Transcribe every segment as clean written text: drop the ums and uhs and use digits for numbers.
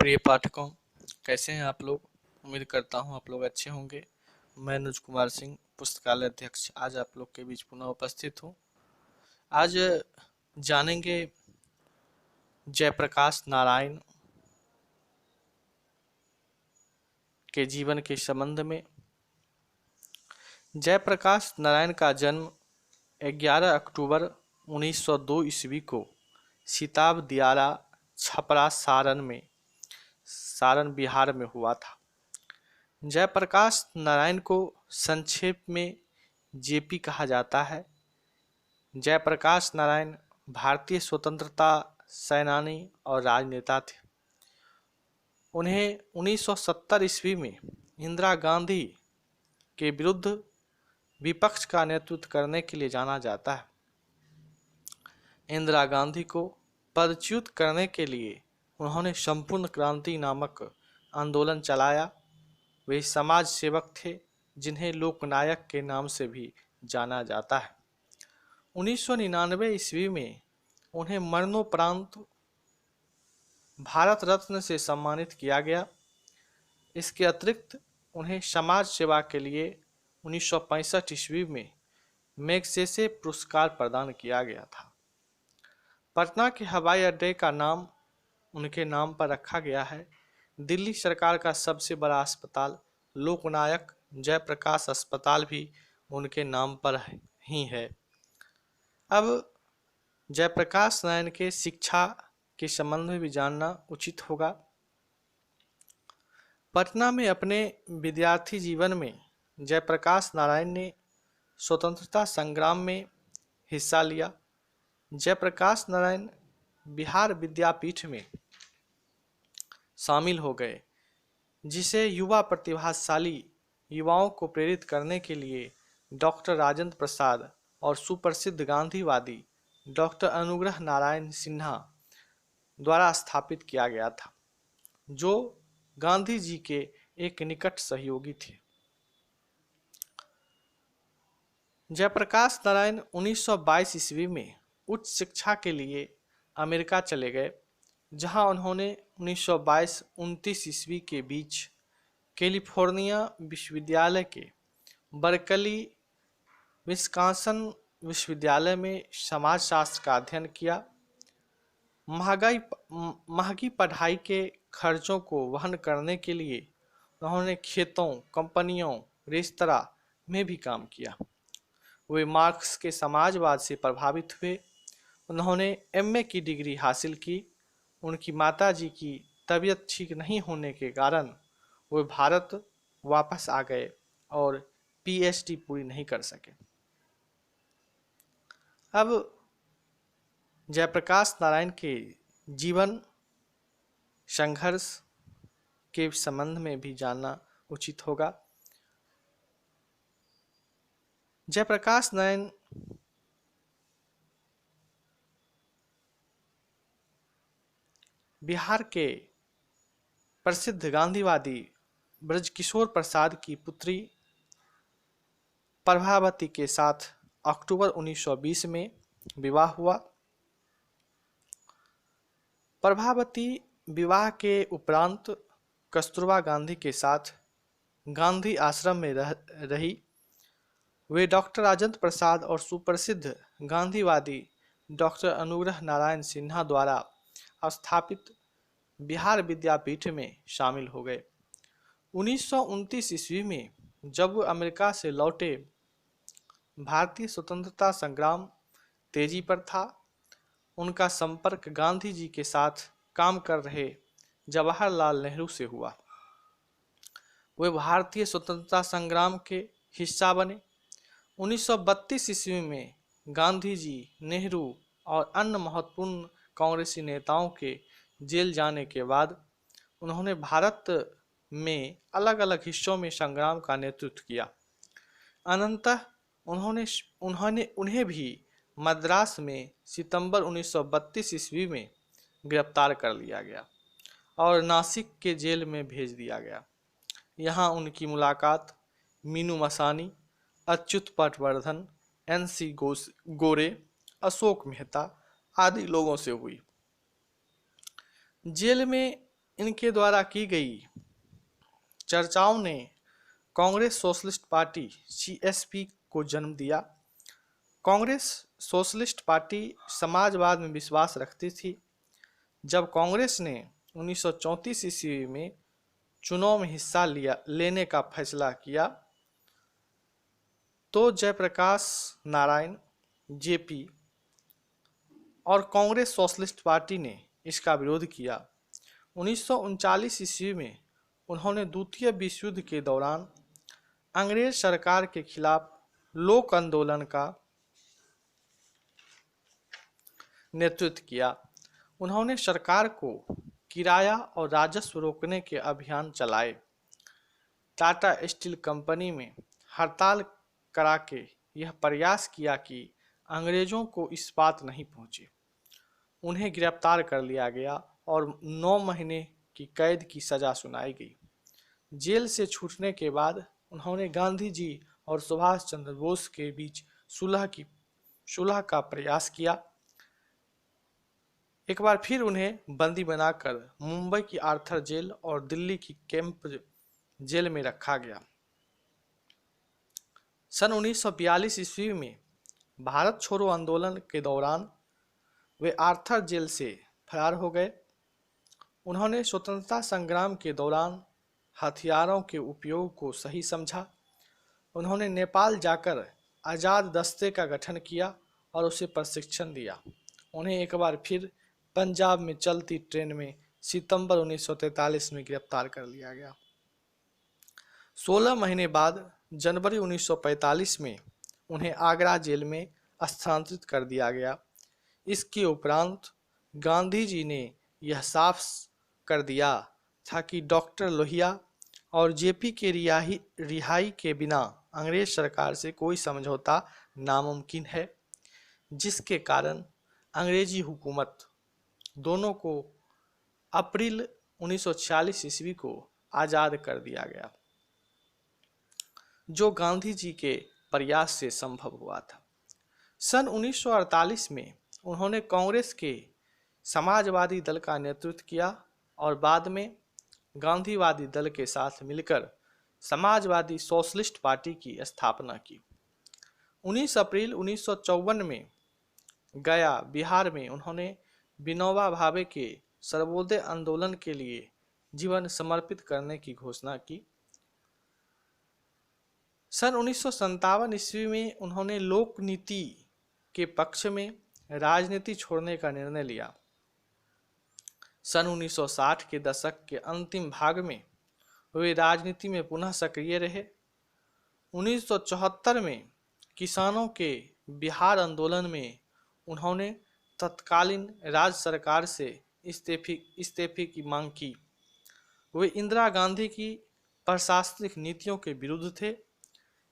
प्रिय पाठकों, कैसे हैं आप लोग। उम्मीद करता हूं आप लोग अच्छे होंगे। मैं अनुज कुमार सिंह, पुस्तकालय अध्यक्ष, आज आप लोग के बीच पुनः उपस्थित हूं। आज जानेंगे जयप्रकाश नारायण के जीवन के संबंध में। जयप्रकाश नारायण का जन्म 11 अक्टूबर 1902 ईस्वी को सिताब दियारा, छपरा, सारण बिहार में हुआ था। जयप्रकाश नारायण को संक्षेप में जेपी कहा जाता है। जयप्रकाश नारायण भारतीय स्वतंत्रता सेनानी और राजनेता थे। उन्हें 1970 ईस्वी में इंदिरा गांधी के विरुद्ध विपक्ष का नेतृत्व करने के लिए जाना जाता है। इंदिरा गांधी को पदच्युत करने के लिए उन्होंने संपूर्ण क्रांति नामक आंदोलन चलाया। वे समाज सेवक थे जिन्हें लोकनायक के नाम से भी जाना जाता है। 1999 ईस्वी में उन्हें मरणोपरांत भारत रत्न से सम्मानित किया गया। इसके अतिरिक्त उन्हें समाज सेवा के लिए 1965 ईस्वी में मैग्सेसे पुरस्कार प्रदान किया गया था। पटना के हवाई अड्डे का नाम उनके नाम पर रखा गया है। दिल्ली सरकार का सबसे बड़ा अस्पताल लोकनायक जयप्रकाश अस्पताल भी उनके नाम पर ही है। अब जयप्रकाश नारायण के शिक्षा के संबंध में भी जानना उचित होगा। पटना में अपने विद्यार्थी जीवन में जयप्रकाश नारायण ने स्वतंत्रता संग्राम में हिस्सा लिया। जयप्रकाश नारायण बिहार विद्यापीठ में शामिल हो गए, जिसे युवा प्रतिभाशाली युवाओं को प्रेरित करने के लिए डॉक्टर राजेंद्र प्रसाद और सुप्रसिद्ध गांधीवादी डॉक्टर अनुग्रह नारायण सिन्हा द्वारा स्थापित किया गया था, जो गांधी जी के एक निकट सहयोगी थे। जयप्रकाश नारायण 1922 ईस्वी में उच्च शिक्षा के लिए अमेरिका चले गए, जहां उन्होंने 1922-29 ईस्वी के बीच कैलिफोर्निया विश्वविद्यालय के बर्कली, विस्कॉन्सिन विश्वविद्यालय में समाजशास्त्र का अध्ययन किया। महंगी पढ़ाई के खर्चों को वहन करने के लिए उन्होंने खेतों, कंपनियों, रेस्तरां में भी काम किया। वे मार्क्स के समाजवाद से प्रभावित हुए। उन्होंने एमए की डिग्री हासिल की। उनकी माताजी की तबीयत ठीक नहीं होने के कारण वे भारत वापस आ गए और पीएचडी पूरी नहीं कर सके। अब जयप्रकाश नारायण के जीवन संघर्ष के संबंध में भी जानना उचित होगा। जयप्रकाश नारायण बिहार के प्रसिद्ध गांधीवादी ब्रजकिशोर प्रसाद की पुत्री प्रभावती के साथ अक्टूबर 1920 में विवाह हुआ। प्रभावती विवाह के उपरांत कस्तूरबा गांधी के साथ गांधी आश्रम में रही। वे डॉक्टर राजेंद्र प्रसाद और सुप्रसिद्ध गांधीवादी डॉक्टर अनुग्रह नारायण सिन्हा द्वारा स्थापित बिहार विद्यापीठ में शामिल हो गए। 1929 ईस्वी में जब वे अमेरिका से लौटे, भारतीय स्वतंत्रता संग्राम तेजी पर था। उनका संपर्क गांधी जी के साथ काम कर रहे जवाहरलाल नेहरू से हुआ। वे भारतीय स्वतंत्रता संग्राम के हिस्सा बने। 1932 ईस्वी में गांधी जी, नेहरू और अन्य महत्वपूर्ण कांग्रेसी नेताओं के जेल जाने के बाद उन्होंने भारत में अलग अलग हिस्सों में संग्राम का नेतृत्व किया। अनंतः उन्हें भी मद्रास में सितंबर 1932 ईस्वी में गिरफ्तार कर लिया गया और नासिक के जेल में भेज दिया गया। यहाँ उनकी मुलाकात मीनू मसानी, अच्युत पटवर्धन, एनसी गोरे, अशोक मेहता आदि लोगों से हुई। जेल में इनके द्वारा की गई चर्चाओं ने कांग्रेस सोशलिस्ट पार्टी सीएसपी को जन्म दिया। कांग्रेस सोशलिस्ट पार्टी समाजवाद में विश्वास रखती थी। जब कांग्रेस ने 1934 ईस्वी में चुनाव में हिस्सा लेने का फैसला किया तो जयप्रकाश नारायण जेपी और कांग्रेस सोशलिस्ट पार्टी ने इसका विरोध किया। 1939 ईस्वी में उन्होंने द्वितीय विश्व युद्ध के दौरान अंग्रेज सरकार के खिलाफ लोक आंदोलन का नेतृत्व किया। उन्होंने सरकार को किराया और राजस्व रोकने के अभियान चलाए। टाटा स्टील कंपनी में हड़ताल करा के यह प्रयास किया कि अंग्रेजों को इस बात नहीं पहुंचे। उन्हें गिरफ्तार कर लिया गया और 9 महीने की कैद की सज़ा सुनाई गई। जेल से छूटने के बाद उन्होंने गांधी जी और सुभाष चंद्र बोस के बीच सुलह का प्रयास किया। एक बार फिर उन्हें बंदी बनाकर मुंबई की आर्थर जेल और दिल्ली की कैंप जेल में रखा गया। सन 1942 ईस्वी में भारत छोड़ो आंदोलन के दौरान वे आर्थर जेल से फरार हो गए। उन्होंने स्वतंत्रता संग्राम के दौरान हथियारों के उपयोग को सही समझा। उन्होंने नेपाल जाकर आज़ाद दस्ते का गठन किया और उसे प्रशिक्षण दिया। उन्हें एक बार फिर पंजाब में चलती ट्रेन में सितंबर 1943 में गिरफ्तार कर लिया गया। 16 महीने बाद जनवरी 1945 में उन्हें आगरा जेल में स्थानांतरित कर दिया गया। इसके उपरांत गांधी जी ने यह साफ कर दिया था कि डॉक्टर लोहिया और जेपी के रिहाई के बिना अंग्रेज सरकार से कोई समझौता नामुमकिन है, जिसके कारण अंग्रेजी हुकूमत दोनों को अप्रैल 1946 ईस्वी को आज़ाद कर दिया गया, जो गांधी जी के प्रयास से संभव हुआ था। सन 1948 में उन्होंने कांग्रेस के समाजवादी दल का नेतृत्व किया और बाद में गांधीवादी दल के साथ मिलकर समाजवादी सोशलिस्ट पार्टी की स्थापना की। 19 अप्रैल 1954 में गया बिहार में उन्होंने विनोबा भावे के सर्वोदय आंदोलन के लिए जीवन समर्पित करने की घोषणा की। सन 1957 ईस्वी में उन्होंने लोक नीति के पक्ष में राजनीति छोड़ने का निर्णय लिया। सन 1960 के दशक के अंतिम भाग में वे राजनीति में पुनः सक्रिय रहे। 1974 में किसानों के बिहार आंदोलन में उन्होंने तत्कालीन राज्य सरकार से इस्तीफे की मांग की। वे इंदिरा गांधी की प्रशासनिक नीतियों के विरुद्ध थे।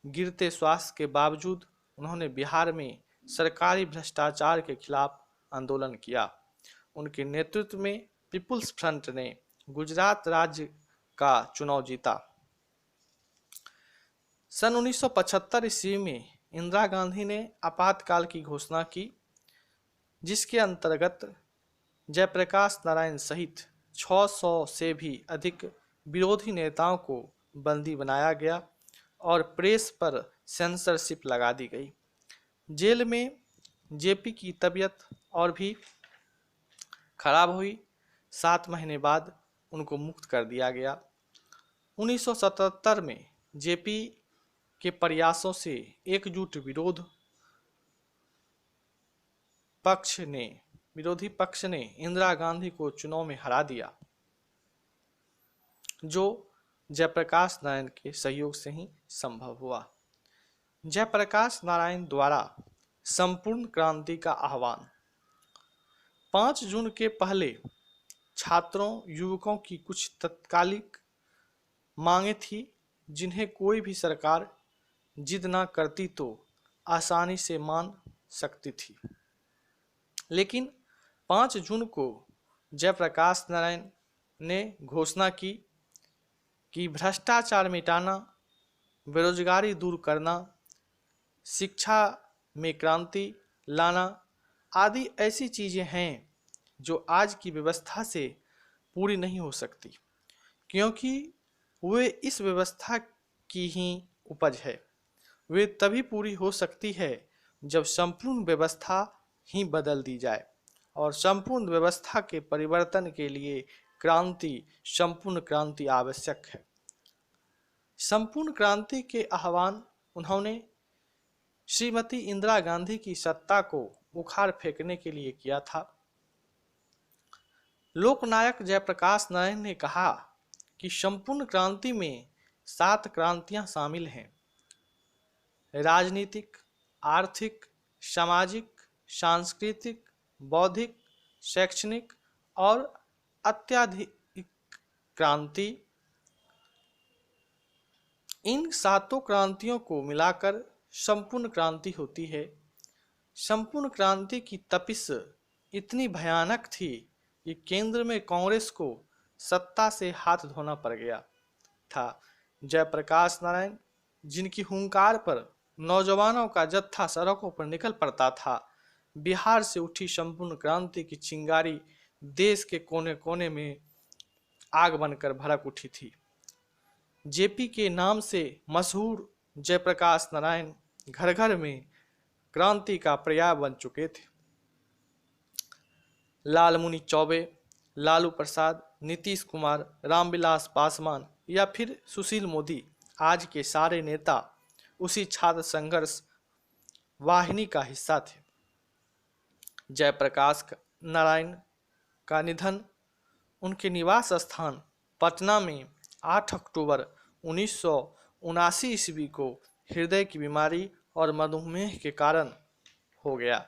गिरते स्वास्थ्य के बावजूद उन्होंने बिहार में सरकारी भ्रष्टाचार के खिलाफ आंदोलन किया। उनके नेतृत्व में पीपुल्स फ्रंट ने गुजरात राज्य का चुनाव जीता। सन 1975 ईस्वी में इंदिरा गांधी ने आपातकाल की घोषणा की, जिसके अंतर्गत जयप्रकाश नारायण सहित 600 से भी अधिक विरोधी नेताओं को बंदी बनाया गया और प्रेस पर सेंसरशिप लगा दी गई। जेल में जेपी की तबीयत और भी खराब हुई। 7 महीने बाद उनको मुक्त कर दिया गया। 1977 में जेपी के प्रयासों से एकजुट विरोधी पक्ष ने इंदिरा गांधी को चुनाव में हरा दिया, जो जयप्रकाश नारायण के सहयोग से ही संभव हुआ। जयप्रकाश नारायण द्वारा संपूर्ण क्रांति का आह्वान। 5 जून के पहले छात्रों युवकों की कुछ तत्कालिक मांगे थी, जिन्हें कोई भी सरकार जिद ना करती तो आसानी से मान सकती थी। लेकिन 5 जून को जयप्रकाश नारायण ने घोषणा की कि भ्रष्टाचार मिटाना, बेरोजगारी दूर करना, शिक्षा में क्रांति लाना आदि ऐसी चीज़ें हैं जो आज की व्यवस्था से पूरी नहीं हो सकती, क्योंकि वे इस व्यवस्था की ही उपज है। वे तभी पूरी हो सकती है जब संपूर्ण व्यवस्था ही बदल दी जाए, और संपूर्ण व्यवस्था के परिवर्तन के लिए संपूर्ण क्रांति आवश्यक है। संपूर्ण क्रांति के आह्वान उन्होंने श्रीमती इंदिरा गांधी की सत्ता को उखाड़ फेंकने के लिए किया था। लोकनायक जयप्रकाश नारायण ने कहा कि संपूर्ण क्रांति में 7 क्रांतियां शामिल हैं: राजनीतिक, आर्थिक, सामाजिक, सांस्कृतिक, बौद्धिक, शैक्षणिक और अत्याधिक क्रांति। इन 7 क्रांतियों को मिलाकर संपूर्ण क्रांति होती है। संपूर्ण क्रांति की तपिश इतनी भयानक थी कि केंद्र में कांग्रेस को सत्ता से हाथ धोना पड़ गया था। जयप्रकाश नारायण, जिनकी हुंकार पर नौजवानों का जत्था सड़कों पर निकल पड़ता था, बिहार से उठी संपूर्ण क्रांति की चिंगारी देश के कोने कोने में आग बनकर भड़क उठी थी। जेपी के नाम से मशहूर जयप्रकाश नारायण घर घर में क्रांति का पर्याय बन चुके थे। लालमुनि चौबे, लालू प्रसाद, नीतीश कुमार, रामविलास पासवान या फिर सुशील मोदी, आज के सारे नेता उसी छात्र संघर्ष वाहिनी का हिस्सा थे। जयप्रकाश नारायण का निधन उनके निवास स्थान पटना में 8 अक्टूबर 1979 ईस्वी को हृदय की बीमारी और मधुमेह के कारण हो गया।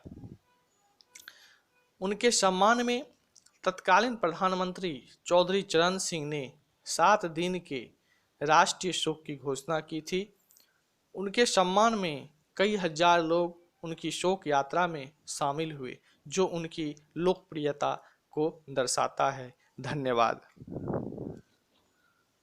उनके सम्मान में तत्कालीन प्रधानमंत्री चौधरी चरण सिंह ने 7 दिन के राष्ट्रीय शोक की घोषणा की थी। उनके सम्मान में कई हजार लोग उनकी शोक यात्रा में शामिल हुए, जो उनकी लोकप्रियता को दर्शाता है। धन्यवाद।